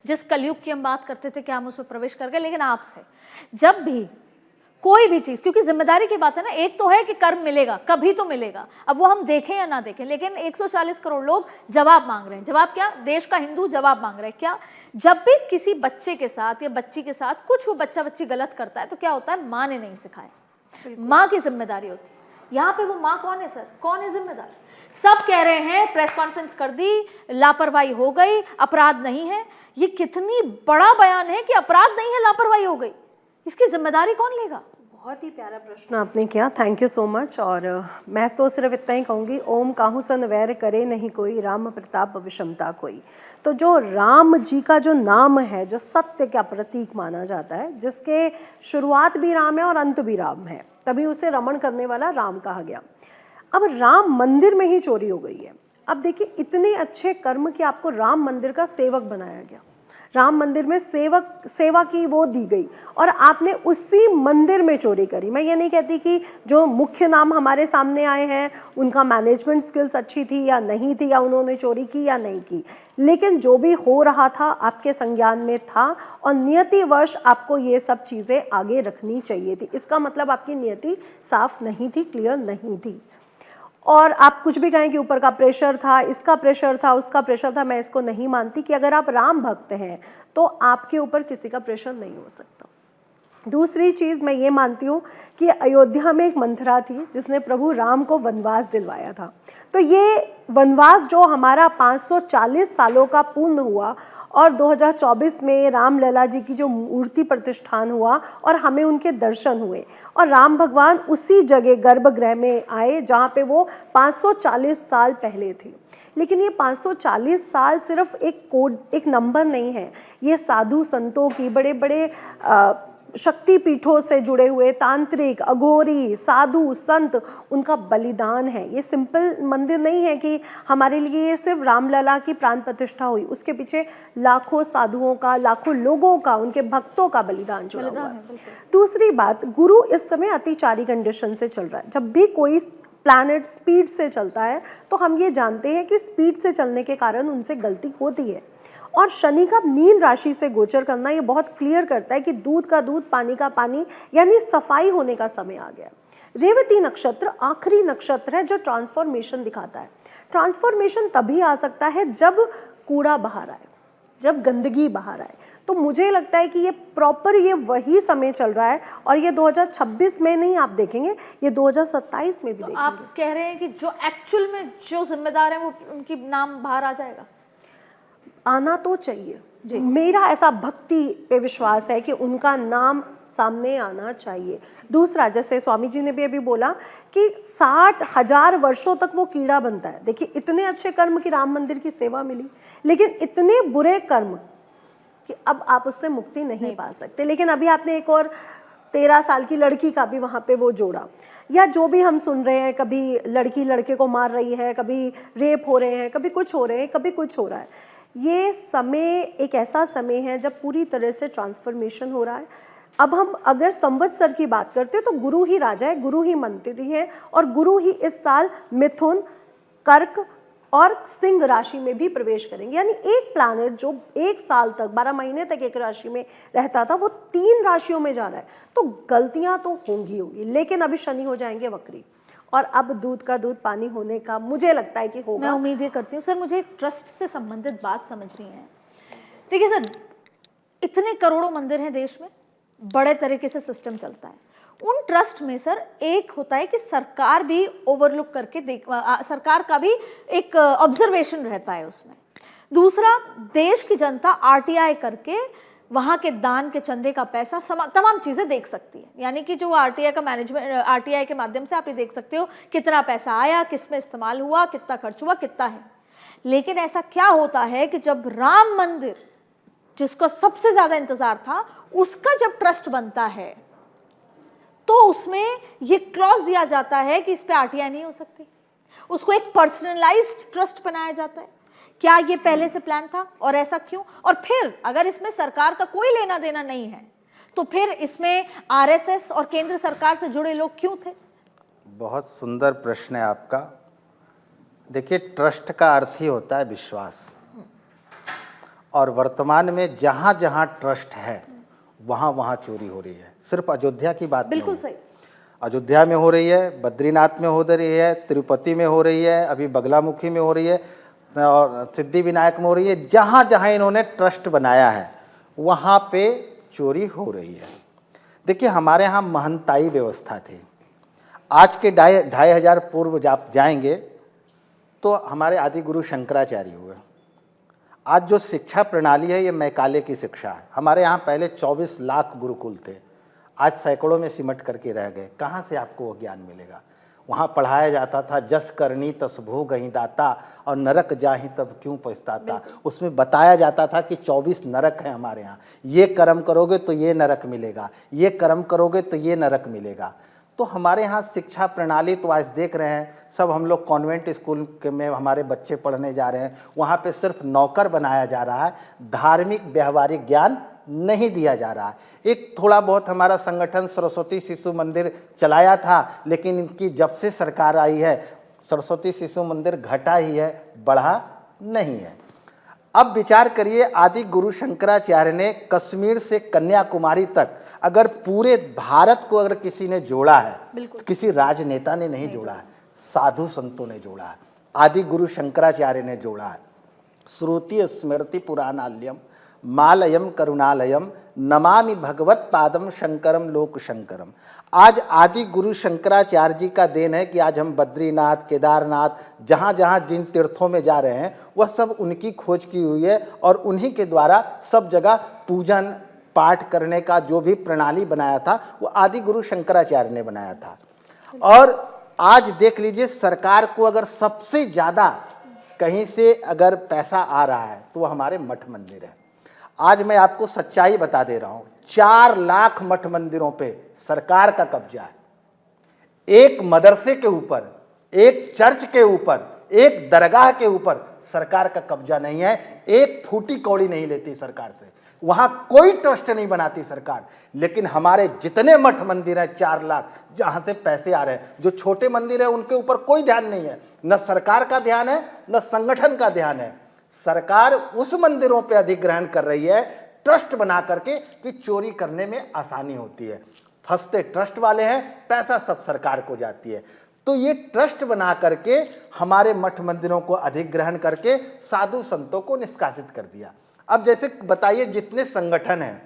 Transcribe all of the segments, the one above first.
जिस कलयुग की हम बात करते थे कि हम उसमें प्रवेश कर गए, लेकिन आपसे जब भी कोई भी चीज, क्योंकि जिम्मेदारी की बात है ना, एक तो है कि कर्म मिलेगा, कभी तो मिलेगा, अब वो हम देखें या ना देखें, लेकिन 140 करोड़ लोग जवाब मांग रहे हैं। जवाब क्या? देश का हिंदू जवाब मांग रहे हैं। क्या? जब भी किसी बच्चे के साथ या बच्ची के साथ कुछ वो बच्चा बच्ची गलत करता है तो क्या होता है? माँ ने नहीं सिखाया, माँ की जिम्मेदारी होती है। यहाँ पे वो माँ कौन है सर? कौन है जिम्मेदार? सब कह रहे हैं, प्रेस कॉन्फ्रेंस कर दी, लापरवाही हो गई, अपराध नहीं है। ये कितनी बड़ा बयान है कि अपराध नहीं है, लापरवाही हो गई, इसकी जिम्मेदारी कौन लेगा? बहुत ही प्यारा प्रश्न आपने किया, थैंक यू सो मच। और मैं तो सिर्फ इतना ही कहूँगी, ओम काहू सन वैर करे नहीं कोई, राम प्रताप विषमता कोई। तो जो राम जी का जो नाम है, जो सत्य का प्रतीक माना जाता है, जिसके शुरुआत भी राम है और अंत भी राम है, तभी उसे रमण करने वाला राम कहा गया। अब राम मंदिर में ही चोरी हो गई है। अब देखिए, इतने अच्छे कर्म कि आपको राम मंदिर का सेवक बनाया गया, राम मंदिर में सेवा की वो दी गई, और आपने उसी मंदिर में चोरी करी। मैं ये नहीं कहती कि जो मुख्य नाम हमारे सामने आए हैं उनका मैनेजमेंट स्किल्स अच्छी थी या नहीं थी, या उन्होंने चोरी की या नहीं की, लेकिन जो भी हो रहा था आपके संज्ञान में था, और नियतिवश आपको ये सब चीज़ें आगे रखनी चाहिए थी। इसका मतलब आपकी नियति साफ नहीं थी, क्लियर नहीं थी। और आप कुछ भी कहें कि ऊपर का प्रेशर था, इसका प्रेशर था, उसका प्रेशर था, मैं इसको नहीं मानती कि अगर आप राम भक्त हैं तो आपके ऊपर किसी का प्रेशर नहीं हो सकता। दूसरी चीज़ मैं ये मानती हूँ कि अयोध्या में एक मंथरा थी जिसने प्रभु राम को वनवास दिलवाया था। तो ये वनवास जो हमारा 540 सालों का पूर्ण हुआ, और 2024 में रामलला जी की जो मूर्ति प्रतिष्ठान हुआ और हमें उनके दर्शन हुए, और राम भगवान उसी जगह गर्भगृह में आए जहाँ पे वो 540 साल पहले थे। लेकिन ये 540 साल सिर्फ एक कोड, एक नंबर नहीं है, ये साधु संतों की, बड़े बड़े शक्तिपीठों से जुड़े हुए तांत्रिक, अघोरी, साधु संत, उनका बलिदान है। ये सिंपल मंदिर नहीं है कि हमारे लिए ये सिर्फ रामलला की प्राण प्रतिष्ठा हुई, उसके पीछे लाखों साधुओं का, लाखों लोगों का, उनके भक्तों का बलिदान जुड़ा हुआ है। दूसरी बात, गुरु इस समय अतिचारी कंडीशन से चल रहा है। जब भी कोई प्लैनेट स्पीड से चलता है तो हम ये जानते हैं कि स्पीड से चलने के कारण उनसे गलती होती है, और शनि का मीन राशि से गोचर करना ये बहुत क्लियर करता है कि दूध का दूध, पानी का पानी, यानी सफाई होने का समय आ गया। रेवती नक्षत्र आखिरी नक्षत्र है जो ट्रांसफॉर्मेशन दिखाता है। ट्रांसफॉर्मेशन तभी आ सकता है जब कूड़ा बाहर आए, जब गंदगी बाहर आए। तो मुझे लगता है कि ये प्रॉपर ये वही समय चल रहा है, और ये 2026 में नहीं, आप देखेंगे ये 2027 में भी देखेंगे। आप कह रहे हैं कि जो एक्चुअल में जो जिम्मेदार है वो उनकी नाम बाहर आ जाएगा? आना तो चाहिए, मेरा ऐसा भक्ति पे विश्वास है कि उनका नाम सामने आना चाहिए। दूसरा, जैसे स्वामी जी ने भी अभी बोला कि 60,000 वर्षों तक वो कीड़ा बनता है। देखिए, इतने अच्छे कर्म की राम मंदिर की सेवा मिली, लेकिन इतने बुरे कर्म कि अब आप उससे मुक्ति नहीं पा सकते। लेकिन अभी आपने एक और 13 साल की लड़की का भी वहाँ पे वो जोड़ा, या जो भी हम सुन रहे हैं, कभी लड़की लड़के को मार रही है, कभी रेप हो रहे हैं, कभी कुछ हो रहे हैं, कभी कुछ हो रहा है। ये समय एक ऐसा समय है जब पूरी तरह से ट्रांसफॉर्मेशन हो रहा है। अब हम अगर संवत्सर की बात करते हैं तो गुरु ही राजा है, गुरु ही मंत्री है, और गुरु ही इस साल मिथुन, कर्क और सिंह राशि में भी प्रवेश करेंगे। यानी एक प्लैनेट जो एक साल तक 12 महीने तक एक राशि में रहता था वो 3 राशियों में जा रहा है। तो गलतियां तो होंगी, लेकिन अभी शनि हो जाएंगे वक्री, और अब दूध का दूध पानी होने का मुझे लगता है कि होगा। मैं उम्मीद ये करती हूँ। सर, मुझे एक ट्रस्ट से संबंधित बात समझ रही है। देखिए सर, इतने करोड़ों मंदिर हैं देश में, बड़े तरीके से सिस्टम चलता है। उन ट्रस्ट में सर एक होता है कि सरकार भी ओवरलुक करके सरकार का भी एक ऑब्जर्वेशन रहता है उसमें। दूसरा, देश की जनता आरटीआई करके वहाँ के दान के चंदे का पैसा तमाम चीज़ें देख सकती है। यानी कि जो आरटीआई का मैनेजमेंट, आरटीआई के माध्यम से आप ये देख सकते हो कितना पैसा आया, किस में इस्तेमाल हुआ, कितना खर्च हुआ, कितना है। लेकिन ऐसा क्या होता है कि जब राम मंदिर, जिसको सबसे ज़्यादा इंतज़ार था, उसका जब ट्रस्ट बनता है तो उसमें ये क्लॉज दिया जाता है कि इस पे आरटीआई नहीं हो सकती। उसको एक पर्सनलाइज्ड ट्रस्ट बनाया जाता है। क्या ये पहले से प्लान था, और ऐसा क्यों? और फिर अगर इसमें सरकार का कोई लेना देना नहीं है तो फिर इसमें आरएसएस और केंद्र सरकार से जुड़े लोग क्यों थे? बहुत सुंदर प्रश्न है आपका। देखिए, ट्रस्ट का अर्थ ही होता है विश्वास, और वर्तमान में जहाँ जहाँ ट्रस्ट है वहाँ वहाँ चोरी हो रही है। सिर्फ अयोध्या की बात बिल्कुल नहीं है। सही। अयोध्या में हो रही है, बद्रीनाथ में हो रही है, तिरुपति में हो रही है, अभी बगलामुखी में हो रही है और सिद्धि विनायक में हो रही है। जहाँ जहाँ इन्होंने ट्रस्ट बनाया है वहाँ पे चोरी हो रही है। देखिए, हमारे यहाँ महंताई व्यवस्था थी। आज के 2500 पूर्व आप जाएंगे तो हमारे आदि गुरु शंकराचार्य हुए। आज जो शिक्षा प्रणाली है ये मैकाले की शिक्षा है। हमारे यहाँ पहले 24 लाख गुरुकुल थे, आज सैकड़ों में सिमट करके रह गए। कहाँ से आपको वो ज्ञान मिलेगा? वहाँ पढ़ाया जाता था जस करनी तस भोग ही दाता और नरक जाहि तब क्यों पछताता। उसमें बताया जाता था कि 24 नरक हैं हमारे यहाँ, ये कर्म करोगे तो ये नरक मिलेगा, ये कर्म करोगे तो ये नरक मिलेगा। तो हमारे यहाँ शिक्षा प्रणाली तो आज देख रहे हैं सब, हम लोग कॉन्वेंट स्कूल में हमारे बच्चे पढ़ने जा रहे हैं, वहाँ पे सिर्फ नौकर बनाया जा रहा है, धार्मिक व्यवहारिक ज्ञान नहीं दिया जा रहा है। एक थोड़ा बहुत हमारा संगठन सरस्वती शिशु मंदिर चलाया था, लेकिन इनकी जब से सरकार आई है सरस्वती शिशु मंदिर घटा ही है, बढ़ा नहीं है। अब विचार करिए, आदि गुरु शंकराचार्य ने कश्मीर से कन्याकुमारी तक अगर पूरे भारत को अगर किसी ने जोड़ा है, किसी राजनेता ने नहीं जोड़ा है, साधु संतों ने जोड़ा है, आदि गुरु शंकराचार्य ने जोड़ा है। श्रुति स्मृति पुराणाल्यम मालयम करुणालयम नमामि भगवत पादम शंकरम लोक शंकरम। आज आदि गुरु शंकराचार्य जी का देन है कि आज हम बद्रीनाथ, केदारनाथ, जहाँ जहाँ जिन तीर्थों में जा रहे हैं वह सब उनकी खोज की हुई है और उन्हीं के द्वारा सब जगह पूजन पाठ करने का जो भी प्रणाली बनाया था वो आदि गुरु शंकराचार्य ने बनाया था। और आज देख लीजिए, सरकार को अगर सबसे ज़्यादा कहीं से अगर पैसा आ रहा है तो वो हमारे मठ मंदिर है। आज मैं आपको सच्चाई बता दे रहा हूं, 4 लाख मठ मंदिरों पे सरकार का कब्जा है। एक मदरसे के ऊपर, एक चर्च के ऊपर, एक दरगाह के ऊपर सरकार का कब्जा नहीं है। एक फूटी कौड़ी नहीं लेती सरकार से, वहां कोई ट्रस्ट नहीं बनाती सरकार। लेकिन हमारे जितने मठ मंदिर है 4 लाख, जहां से पैसे आ रहे हैं, जो छोटे मंदिर है उनके ऊपर कोई ध्यान नहीं है, न सरकार का ध्यान है न संगठन का ध्यान है। सरकार उस मंदिरों पे अधिग्रहण कर रही है ट्रस्ट बना करके कि चोरी करने में आसानी होती है। फंसते ट्रस्ट वाले हैं, पैसा सब सरकार को जाती है। तो ये ट्रस्ट बना करके हमारे मठ मंदिरों को अधिग्रहण करके साधु संतों को निष्कासित कर दिया। अब जैसे बताइए, जितने संगठन हैं,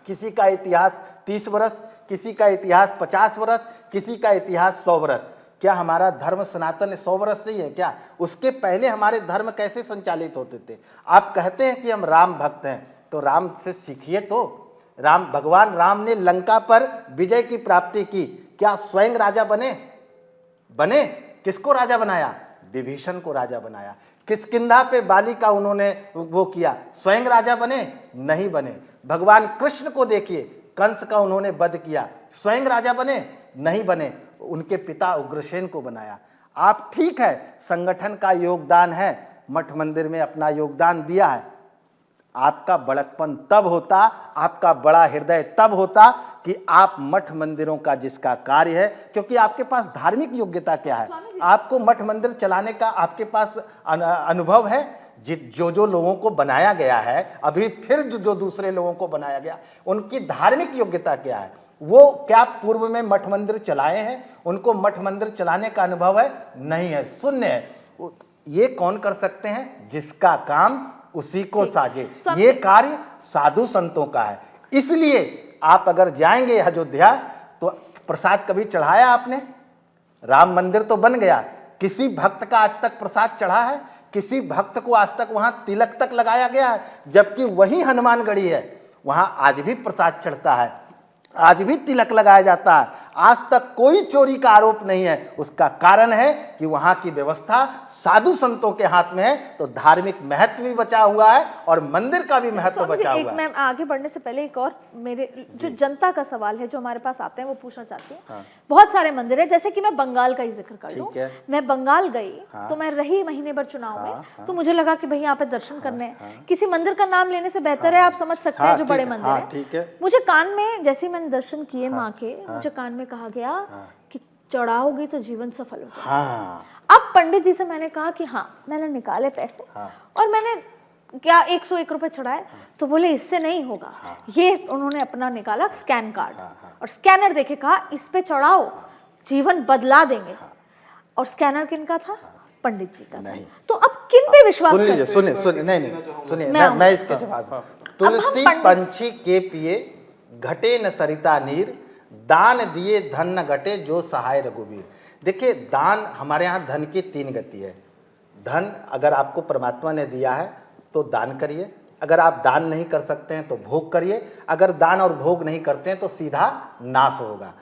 किसी का इतिहास 30 वर्ष, किसी का इतिहास 50 वर्ष, किसी का इतिहास 100 वर्ष। क्या हमारा धर्म सनातन 100 वर्ष से ही है क्या? उसके पहले हमारे धर्म कैसे संचालित होते थे? आप कहते हैं कि हम राम भक्त हैं, तो राम से सीखिए। तो भगवान राम ने लंका पर विजय की प्राप्ति की, क्या स्वयं राजा बने? किसको राजा बनाया? विभीषण को राजा बनाया। किष्किंधा पे बाली का उन्होंने वो किया, स्वयं राजा बने? नहीं बने। भगवान कृष्ण को देखिए, कंस का उन्होंने वध किया, स्वयं राजा बने? नहीं बने। उनके पिता उग्रसेन को बनाया। आप ठीक है, संगठन का योगदान है, मठ मंदिर में अपना योगदान दिया है। आपका बड़कपन तब होता, आपका बड़ा हृदय तब होता कि आप मठ मंदिरों का जिसका कार्य है, क्योंकि आपके पास धार्मिक योग्यता क्या है? आपको मठ मंदिर चलाने का आपके पास अनुभव है। जो लोगों को बनाया गया है, अभी फिर जो दूसरे लोगों को बनाया गया, उनकी धार्मिक योग्यता क्या है? वो क्या पूर्व में मठ मंदिर चलाए हैं? उनको मठ मंदिर चलाने का अनुभव है? नहीं है, शून्य है। ये कौन कर सकते हैं? जिसका काम उसी को साजे। ये कार्य साधु संतों का है। इसलिए आप अगर जाएंगे अयोध्या तो प्रसाद कभी चढ़ाया आपने? राम मंदिर तो बन गया, किसी भक्त का आज तक प्रसाद चढ़ा है? किसी भक्त को आज तक वहां तिलक तक लगाया गया है? जबकि वही हनुमानगढ़ी है, वहां आज भी प्रसाद चढ़ता है, आज भी तिलक लगाया जाता है। आज तक कोई चोरी का आरोप नहीं है। उसका कारण है कि वहां की व्यवस्था साधु संतों के हाथ में है, तो धार्मिक महत्व भी बचा हुआ है और मंदिर का भी महत्व बचा हुआ है। मैं आगे बढ़ने से पहले एक और मेरे जो जनता का सवाल है जो हमारे पास आते हैं वो पूछना चाहती हूँ। हाँ। बहुत सारे मंदिर है, जैसे कि मैं बंगाल का ही जिक्र कर लूं। मैं बंगाल गई। हाँ। तो मैं रही महीने भर चुनाव में। तो मुझे लगा कि भाई यहाँ पे दर्शन करने, किसी मंदिर का नाम लेने से बेहतर है आप समझ सकते हैं जो बड़े मंदिर है। मुझे कान में, जैसे मैंने दर्शन किए माँ के, मुझे कान में कहा गया कि चढ़ाओगी तो जीवन सफल हो जाएगा। अब पंडित जी से मैंने कहा कि हाँ, मैंने निकाले पैसे और मैंने क्या 101 रुपए चढ़ाए? तो बोले इससे नहीं होगा। ये उन्होंने अपना निकाला स्कैन कार्ड और स्कैनर देखे कहा इस पे चढ़ाओ, जीवन बदला देंगे। और स्कैनर किनका था? पंडित जी का था। तो अब किन पे विश्वास सुन लीजिए, करते हैं? सुनिए नहीं सुनिए, मैं मैं इसके जवाब दूं। तुलसी पंडित- पंछी के पिए, घटे न सरिता नीर, दान दिए धन न घटे, जो सहाय रघुवीर। देखिए, दान, हमारे यहाँ धन की 3 गति है। धन अगर आपको परमात्मा ने दिया है तो दान करिए, अगर आप दान नहीं कर सकते हैं तो भोग करिए, अगर दान और भोग नहीं करते हैं तो सीधा नाश होगा।